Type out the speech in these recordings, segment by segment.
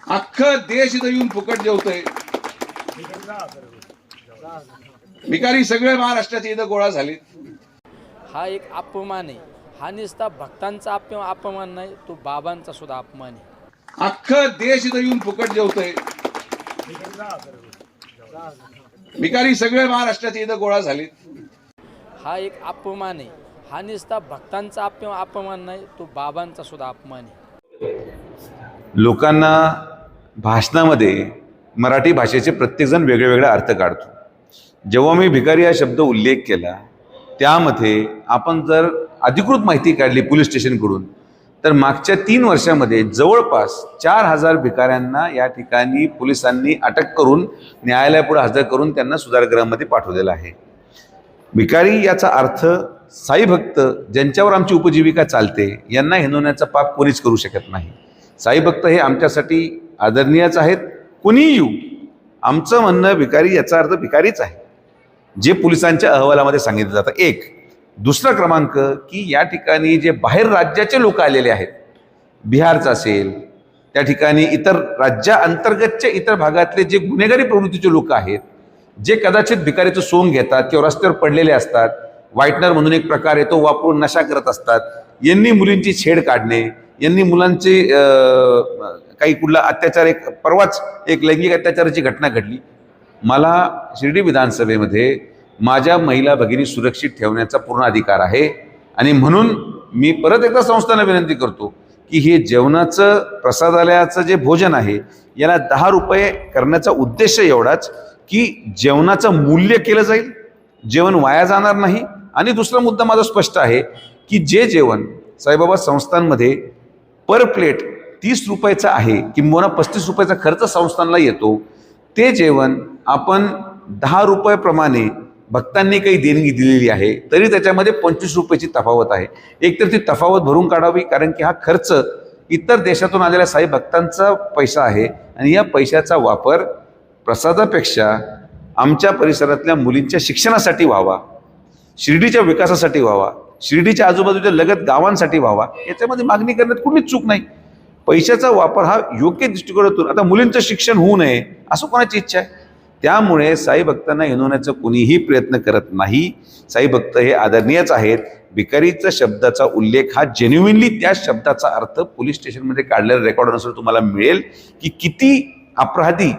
अख्खं देश इथं येऊन फुकट जेवतोय. भिकारी सगळे महाराष्ट्राचे इथं गोळा झाले. हा एक अपमान आहे. हा नुसता भक्तांचा अपमान नाही, तो बाबांचा सुद्धा अपमान आहे. अख्खं देश इथं येऊन फुकट जेवतोय. भिकारी सगळे महाराष्ट्राचे इथं गोळा झाले. हा एक अपमान आहे. हा नुसता भक्तांचा अपमान नाही, तो बाबांचा सुद्धा अपमान आहे. लोकांना भाषणामध्ये मराठी भाषेचे प्रत्येकजण वेगळे वेगळे अर्थ काढतो. जेव्हा मी भिकारी हा शब्द उल्लेख केला, त्यामध्ये आपण जर अधिकृत माहिती काढली पोलीस स्टेशनकडून, तर मागच्या 3 वर्षामध्ये जवळपास 4000 भिकाऱ्यांना या ठिकाणी पोलिसांनी अटक करून न्यायालयापुढे हजर करून त्यांना सुधारगृहामध्ये पाठवलेलं आहे. भिकारी याचा अर्थ साई भक्त ज्यांच्यावर आमची उपजीविका चालते, यांना हिंदवण्याचा पाप कोणीच करू शकत नाही. साई भक्त हे आमच्यासाठी आदरणीयच आहेत. कुणीही येऊ, आमचं म्हणणं भिकारी याचा अर्थ भिकारीच आहे, जे पोलिसांच्या अहवालामध्ये सांगितलं जातं. एक दुसरा क्रमांक की या ठिकाणी जे बाहेर राज्याचे लोक आलेले आहेत, बिहारचं असेल, त्या ठिकाणी इतर राज्याअंतर्गतच्या इतर भागातले जे गुन्हेगारी प्रवृत्तीचे लोक आहेत, जे कदाचित भिकारीचं सोंग घेतात किंवा रस्त्यावर पडलेले असतात, व्हाईटनर म्हणून एक प्रकार आहे तो वापरून नशा करत असतात, यांनी मुलींची छेड काढणे, यांनी मुलांचे काही कुठला अत्याचार, एक परवाच एक लैंगिक अत्याचाराची घटना घडली. मला शिर्डी विधानसभेमध्ये माझ्या महिला भगिनी सुरक्षित ठेवण्याचा पूर्ण अधिकार आहे. आणि म्हणून मी परत एकदा संस्थांना विनंती करतो की हे जेवणाचं प्रसादालयाचं जे भोजन आहे, याला 10 रुपये करण्याचा उद्देश एवढाच की जेवणाचं मूल्य केलं जाईल, जेवण वाया जाणार नाही. आणि दुसरा मुद्दा माझा स्पष्ट आहे की जे जेवण साईबाबा संस्थांमध्ये पर प्लेट 30 रुपयाचा आहे, किंबहुना 35 रुपयाचा खर्च संस्थांना येतो, ते जेवण आपण 10 रुपयाप्रमाणे भक्तांनी काही देणगी दिलेली आहे, तरी त्याच्यामध्ये 25 रुपयाची तफावत आहे. एकतर ती तफावत भरून काढावी, कारण की हा खर्च इतर देशातून आलेल्या साई भक्तांचा पैसा आहे. आणि या पैशाचा वापर प्रसादापेक्षा आमच्या परिसरातल्या मुलींच्या शिक्षणासाठी व्हावा, शिर्डीच्या विकासासाठी व्हावा, शिर्डीच्या आजूबाजूच्या लगत गावांसाठी व्हावा. याच्यामध्ये मागणी करण्यात कुठलीच चूक नाही. पैशाचा वापर हा योग्य दृष्टिकोनातून, आता मुलींचं शिक्षण होऊ नये असं कोणाची इच्छा आहे? त्यामुळे साई भक्तांना हिणवण्याचा कुणीही प्रयत्न करत नाही. साई भक्त हे आदरणीयच आहेत. भिकारीचा शब्दाचा उल्लेख हा जेन्युइनली त्या शब्दाचा अर्थ पोलीस स्टेशनमध्ये काढलेल्या रेकॉर्डनुसार तुम्हाला मिळेल की किती अपराधी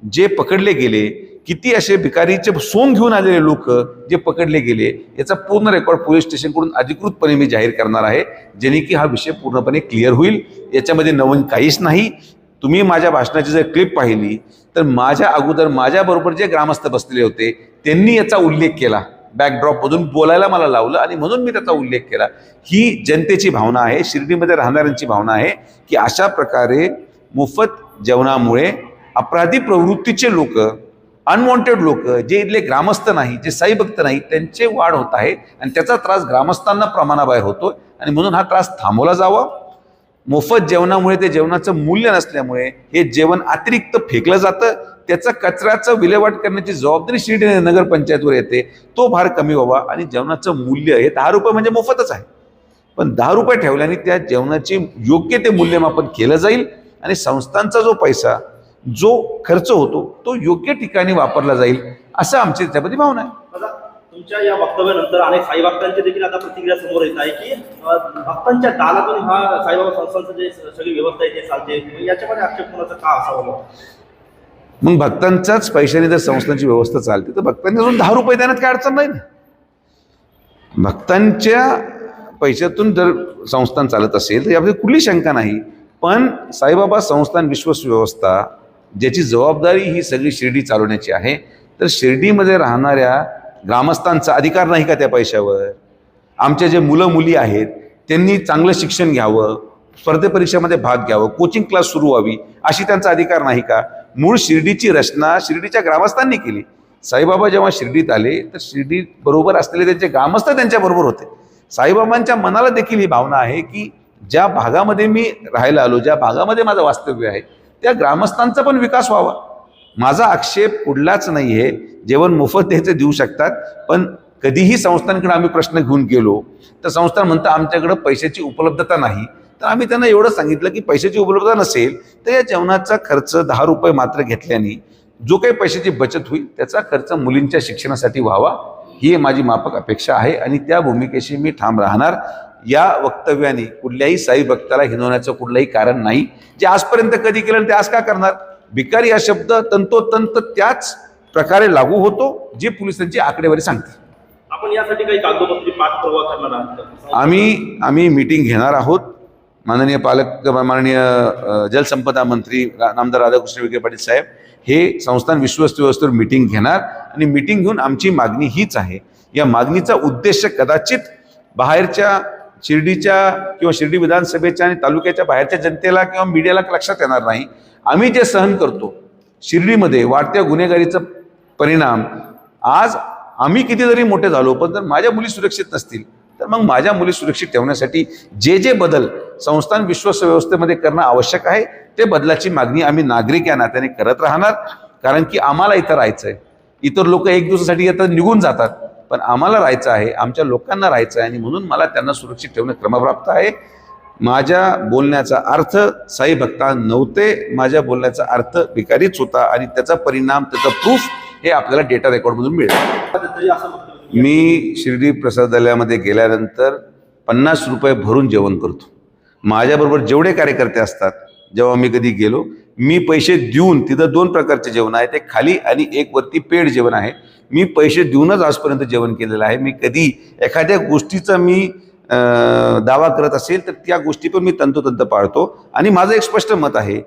जे पकडले गेले, किती असे भिकारीचे सोंग घेऊन आलेले लोक जे पकडले गेले, याचा पूर्ण रेकॉर्ड पोलीस स्टेशनकडून अधिकृतपणे मी जाहीर करणार आहे, जेणे की हा विषय पूर्णपणे क्लिअर होईल. याच्यामध्ये नवीन काहीच नाही. तुम्ही माझ्या भाषणाची जर क्लिप पाहिली तर माझ्या अगोदर माझ्याबरोबर जे ग्रामस्थ बसलेले होते त्यांनी याचा उल्लेख केला, बॅकड्रॉपमधून बोलायला मला लावलं आणि म्हणून मी त्याचा उल्लेख केला. ही जनतेची भावना आहे, शिर्डीमध्ये राहणाऱ्यांची भावना आहे की अशा प्रकारे मोफत जेवणामुळे अपराधी प्रवृत्तीचे लोक, अनवॉन्टेड लोक, जे इथले ग्रामस्थ नाही, जे साई भक्त नाही, त्यांचे वाढ होत आहे आणि त्याचा त्रास ग्रामस्थांना प्रमाणाबाहेर होतो. आणि म्हणून हा त्रास थांबवला जावा. मोफत जेवणामुळे ते जेवणाचं मूल्य नसल्यामुळे हे जेवण अतिरिक्त फेकलं जातं. त्याचं कचऱ्याचं विल्हेवाट करण्याची जबाबदारी शिर्डी नगरपंचायतवर येते. तो भार कमी व्हावा. आणि जेवणाचं मूल्य हे 10 रुपये म्हणजे मोफतच आहे, पण 10 रुपये ठेवल्याने त्या जेवणाची योग्य ते मूल्यमापन केलं जाईल आणि संस्थांचा जो पैसा, जो खर्च होतो, तो योग्य ठिकाणी वापरला जाईल, असं आमची त्याच्यामध्ये भावना आहे. तुमच्या या वक्तव्यानंतर अनेक साई भक्तांची देखील आता प्रतिक्रिया समोर येत आहे की भक्तांच्या दानातून हा साईबाबा संस्थांचं जे सगळी व्यवस्था आहे ते चालते, याच्यामध्ये आक्षेप कोणाचा का असावा? मग भक्तांच्याच पैशाने जर संस्थांची व्यवस्था चालते तर भक्तांनी अजून 10 रुपये देण्यात काय अडचण नाही ना. भक्तांच्या पैशातून जर संस्थान चालत असेल तर यामध्ये कुठली शंका नाही. पण साईबाबा संस्थान विश्वास व्यवस्था, ज्याची जबाबदारी ही सगळी शिर्डी चालवण्याची आहे, तर शिर्डीमध्ये राहणाऱ्या ग्रामस्थांचा अधिकार नाही का त्या पैशावर? आमच्या जे मुलं मुली आहेत त्यांनी चांगलं शिक्षण घ्यावं, स्पर्धेपरीक्षेमध्ये भाग घ्यावं, कोचिंग क्लास सुरू व्हावी, अशी त्यांचा अधिकार नाही का? मूळ शिर्डीची रचना शिर्डीच्या ग्रामस्थांनी केली. साईबाबा जेव्हा शिर्डीत आले तर शिर्डी बरोबर असलेले त्यांचे ग्रामस्थ त्यांच्याबरोबर होते. साईबाबांच्या मनाला देखील ही भावना आहे की ज्या भागामध्ये मी राहायला आलो, ज्या भागामध्ये माझं वास्तव्य आहे, त्या ग्रामस्थांचा पण विकास व्हावा. माझा आक्षेप कुठलाच नाही आहे. जेवण मोफत द्यायचं देऊ शकतात, पण कधीही संस्थांकडे आम्ही प्रश्न घेऊन गेलो तर संस्थान म्हणतं आमच्याकडे पैशाची उपलब्धता नाही, तर आम्ही त्यांना एवढं सांगितलं की पैशाची उपलब्धता नसेल तर या जेवणाचा खर्च 10 रुपये मात्र घेतल्याने जो काही पैशाची बचत होईल त्याचा खर्च मुलींच्या शिक्षणासाठी व्हावा ही माझी माफक अपेक्षा आहे आणि त्या भूमिकेशी मी ठाम राहणार. या वक्तव्याने कुठल्याही साई भक्ताला हिनवण्याचं कुठलंही कारण नाही. जे आजपर्यंत कधी केलं आणि ते आज का करणार. भिकारी हा शब्द तंतोतंत त्याच प्रकारे लागू होतो जे पोलिसांची आकडेवारी सांगते. आपण यासाठी काही कागदोपत्री पाठपुरावा करणार आहात का? आम्ही मीटिंग घेणार आहोत. माननीय जलसंपदा मंत्री नामदार राधाकृष्ण विखे पाटील साहेब हे संस्थान विश्वस्त व्यवस्थेवर मीटिंग घेणार आणि मीटिंग घेऊन आमची मागणी हीच आहे. या मागणीचा उद्देश कदाचित बाहेरच्या शिर्डीच्या किंवा शिर्डी विधानसभेच्या आणि तालुक्याच्या बाहेरच्या जनतेला किंवा मीडियाला लक्षात येणार नाही. आम्ही जे सहन करतो शिर्डीमध्ये वाढत्या गुन्हेगारीचा परिणाम, आज आम्ही किती जरी मोठे झालो पण जर माझ्या मुली सुरक्षित नसतील तर मग माझ्या मुली सुरक्षित ठेवण्यासाठी जे बदल संस्थान विश्वास व्यवस्थेमध्ये करणं आवश्यक आहे ते बदलाची मागणी आम्ही नागरिक या नात्याने करत राहणार. कारण की आम्हाला इथं राहायचं आहे. इतर लोक एक दिवसासाठी येतात निघून जातात पण आम्हाला राहायचं आहे, आमच्या लोकांना राहायचं आहे आणि म्हणून मला त्यांना सुरक्षित ठेवणं क्रमप्राप्त आहे. माझ्या बोलण्याचा अर्थ साई भक्ता नव्हते, माझ्या बोलण्याचा अर्थ भिकारीच होता आणि त्याचा परिणाम त्याचा प्रूफ हे आपल्याला डेटा रेकॉर्डमधून मिळेल. मी शिर्डी प्रसादालयामध्ये गेल्यानंतर 50 रुपये भरून जेवण करतो. माझ्याबरोबर जेवढे कार्यकर्ते असतात जेव्हा मी कधी गेलो मी पैसे देऊन, तिथं 2 प्रकारचे जेवण आहे, ते खाली आणि एक वरती पेड जेवण आहे. मी पैसे देऊनच आजपर्यंत जेवण केलेलं आहे. मी कधी एखाद्या गोष्टीचा मी दावा करत असेल तर त्या गोष्टी पण मी तंतोतंत पाळतो आणि माझं एक स्पष्ट मत आहे,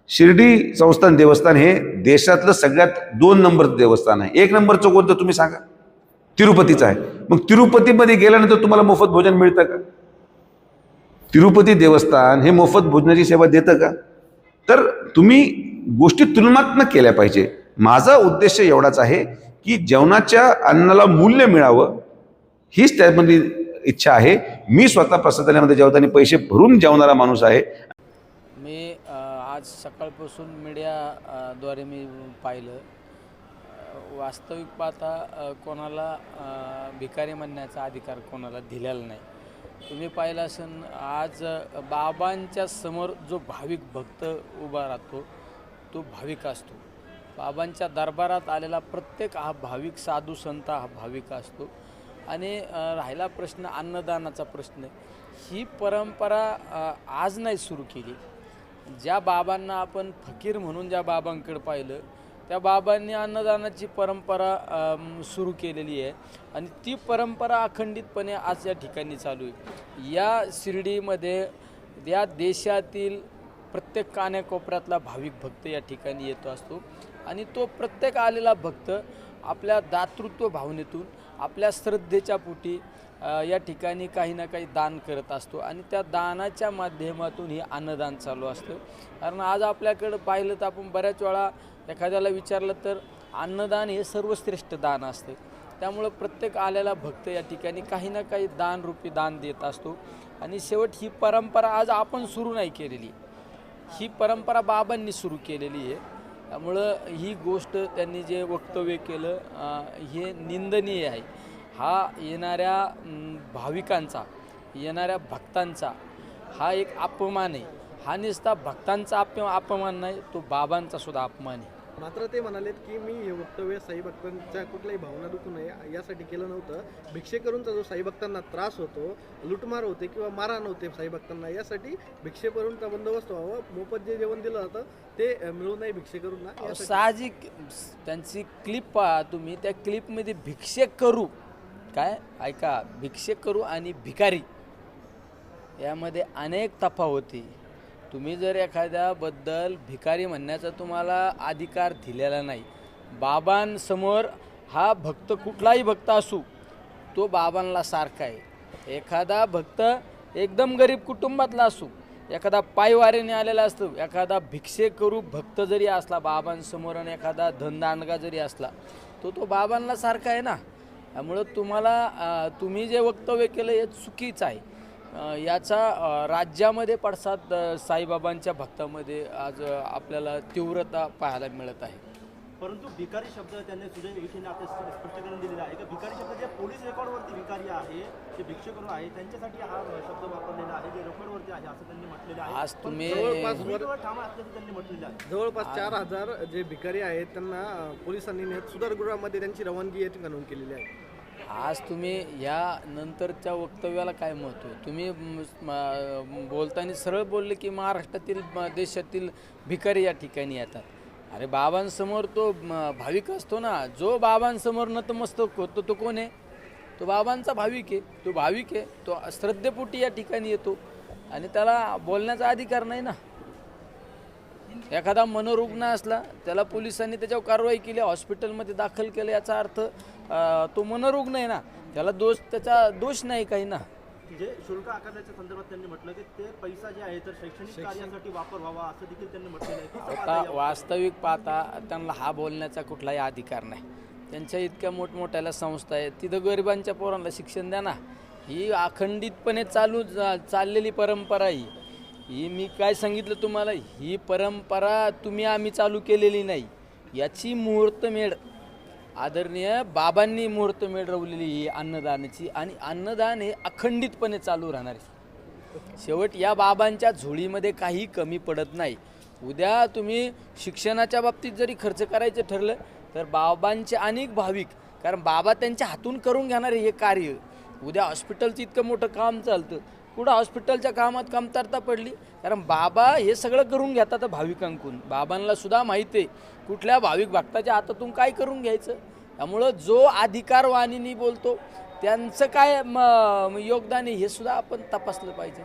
शिर्डी संस्थान देवस्थान हे देशातलं सगळ्यात 2 नंबरचं देवस्थान आहे. 1 नंबरचं कोणतं तुम्ही सांगा. तिरुपतीचं आहे. मग तिरुपतीमध्ये गेल्यानंतर तुम्हाला मोफत भोजन मिळतं का? तिरुपती देवस्थान हे मोफत भोजनाची सेवा देतं का? तर तुम्ही गोष्टी तुलनात्मक केल्या पाहिजे. माझा उद्देश एवढाच आहे की जेवणाच्या अन्नाला मूल्य मिळावं हीच त्यामध्ये इच्छा आहे. मी स्वतः प्रसादालयामध्ये जेवताना पैसे भरून जेवणारा माणूस आहे. मी आज सकाळपासून मीडियाद्वारे मी पाहिलं, वास्तविक पाहता कोणाला भिकारी म्हणण्याचा अधिकार कोणाला दिलेला नाही. तुम्ही पाहिलं असेल आज बाबांच्या समोर जो भाविक भक्त उभा राहतो तो भाविक असतो. बाबांच्या दरबारात आलेला प्रत्येक हा भाविक, साधू संत हा भाविक असतो. आणि राहिला प्रश्न अन्नदानाचा प्रश्न, ही परंपरा आज नाही सुरू केली. ज्या बाबांना आपण फकीर म्हणून ज्या बाबांकडे पाहिलं त्या बाबांनी अन्नदानाची परंपरा सुरू केलेली आहे आणि ती परंपरा अखंडितपणे आज या ठिकाणी चालू आहे. या शिर्डीमध्ये या देशातील प्रत्येक कानाकोपऱ्यातला भाविक भक्त या ठिकाणी येतो असतो आणि तो प्रत्येक आलेला भक्त आपल्या दातृत्व भावनेतून, आपल्या श्रद्धेच्या पोटी या ठिकाणी काही ना काही दान करत असतो आणि त्या दानाच्या माध्यमातून हे अन्नदान चालू असतं. कारण आज आपल्याकडं पाहिलं तर आपण बऱ्याच वेळा एखाद्याला विचारलं तर अन्नदान हे सर्वश्रेष्ठ दान असतं. त्यामुळं प्रत्येक आलेला भक्त या ठिकाणी काही ना काही दानरूपी दान देत असतो आणि शेवट ही परंपरा आज आपण सुरू नाही केलेली, ही परंपरा बाबांनी सुरू केलेली आहे. त्यामुळं ही गोष्ट त्यांनी जे वक्तव्य केलं हे निंदनीय आहे. हा येणाऱ्या भाविकांचा, येणाऱ्या भक्तांचा हा एक अपमान आहे. हा नुसता भक्तांचा अपमान नाही, तो बाबांचा सुद्धा अपमान आहे. मात्र ते म्हणालेत की मी हे वक्तव्य साई भक्तांच्या कुठल्याही भावना दुखू नये यासाठी केलं नव्हतं. भिक्षेकरूंचा जो साई भक्तांना त्रास होतो, लुटमार होते किंवा मारहाण होते साई भक्तांना, यासाठी भिक्षेकरूंचा बंदोबस्त व्हावं, मोफत जे जेवण दिलं जातं ते मिळू नये भिक्षेकरूंना. साहजिक त्यांची क्लिप पहा तुम्ही, त्या क्लिपमध्ये भिक्षेकरू काय ऐका, भिक्षेकरू आणि भिकारी यामध्ये अनेक तफावती. तुम्ही जर एखाद्याबद्दल भिकारी म्हणण्याचा तुम्हाला अधिकार दिलेला नाही. बाबांसमोर हा भक्त कुठलाही भक्त असू तो बाबांना सारखा आहे. एखादा भक्त एकदम गरीब कुटुंबातला असू, एखादा पायवारीने आलेला असतो, एखादा भिक्षेकरू भक्त जरी असला बाबांसमोर आणि एखादा धनदांडगा जरी असला तो बाबांना सारखा आहे ना. त्यामुळं तुम्ही जे वक्तव्य केलं हे चुकीचं आहे. याचा राज्यामध्ये पडसाद साईबाबांच्या भक्तामध्ये आज आपल्याला तीव्रता पाहायला मिळत आहे. परंतु भिकारी शब्द त्यांनी सुजय विखेंनी आता स्पष्टीकरण दिलेलं आहे की भिकारी शब्द जे पोलीस रेकॉर्डवरती भिकारी आहे, जे भिक्षेकरू आहे, त्यांच्यासाठी हा शब्द वापरलेला आहे, जे रेकॉर्डवरती आहे असं त्यांनी म्हटलेलं आहे. आज तुम्ही भूमिकेवर ठाम असल्याचं त्यांनी म्हटलेलं आहे. जवळपास 4,000 जे भिकारी आहेत त्यांना पोलिसांनी नेत सुधारगृहामध्ये त्यांची रवानगी या ठिकाणाहून केलेली आहे. आज तुम्ही या नंतरच्या वक्तव्याला काय महत्त्व आहे? तुम्ही बोलताना सरळ बोलले की महाराष्ट्रातील देशातील भिकारी या ठिकाणी येतात. अरे बाबांसमोर तो भाविक असतो ना, जो बाबांसमोर नतमस्तक होतो तो कोण आहे? तो बाबांचा भाविक आहे. तो भाविक आहे, तो श्रद्धेपोटी या ठिकाणी येतो आणि त्याला बोलण्याचा अधिकार नाही ना. एखादा मनोरुग्ण असला, त्याला पोलिसांनी त्याच्यावर कारवाई केली, हॉस्पिटलमध्ये दाखल केलं, याचा अर्थ तो मनोरुग्ण आहे ना, त्याला त्याचा दोष नाही काही ना. जे शुल्क आकारण्याच्या संदर्भात त्यांनी म्हटलं की ते पैसा जे आहे तर शैक्षणिक कार्यासाठी वापर व्हावा असं देखील त्यांनी म्हटलेलं आहे. कसं पाहता आता वास्तविक पाहता त्यांना हा बोलण्याचा कुठलाही अधिकार नाही. त्यांच्या इतक्या मोठमोठ्याला संस्था आहेत, तिथं गरिबांच्या पोरांना शिक्षण द्या ना. ही अखंडितपणे चाललेली परंपरा ही मी काय सांगितलं तुम्हाला, ही परंपरा आम्ही चालू केलेली नाही. याची मुहूर्तमेढ आदरणीय बाबांनी मुहूर्तमेढ रवलेली ही अन्नदानाची, आणि अन्नदान हे अखंडितपणे चालू राहणार आहे. शेवट या बाबांच्या झोळीमध्ये काही कमी पडत नाही. उद्या तुम्ही शिक्षणाच्या बाबतीत जरी खर्च करायचं ठरलं तर बाबांचे अनेक भाविक, कारण बाबा त्यांच्या हातून करून घेणारे हे कार्य. उद्या हॉस्पिटलचं इतकं मोठं काम चालतं, कुठं हॉस्पिटलच्या कामात कमतरता पडली, कारण बाबा हे सगळं करून घेतात भाविकांकडून. बाबांना सुद्धा माहिती आहे कुठल्या भाविक भक्ताच्या हातातून काय करून घ्यायचं. त्यामुळं जो अधिकार वाणीने बोलतो त्यांचं काय योगदान आहे हे सुद्धा आपण तपासलं पाहिजे.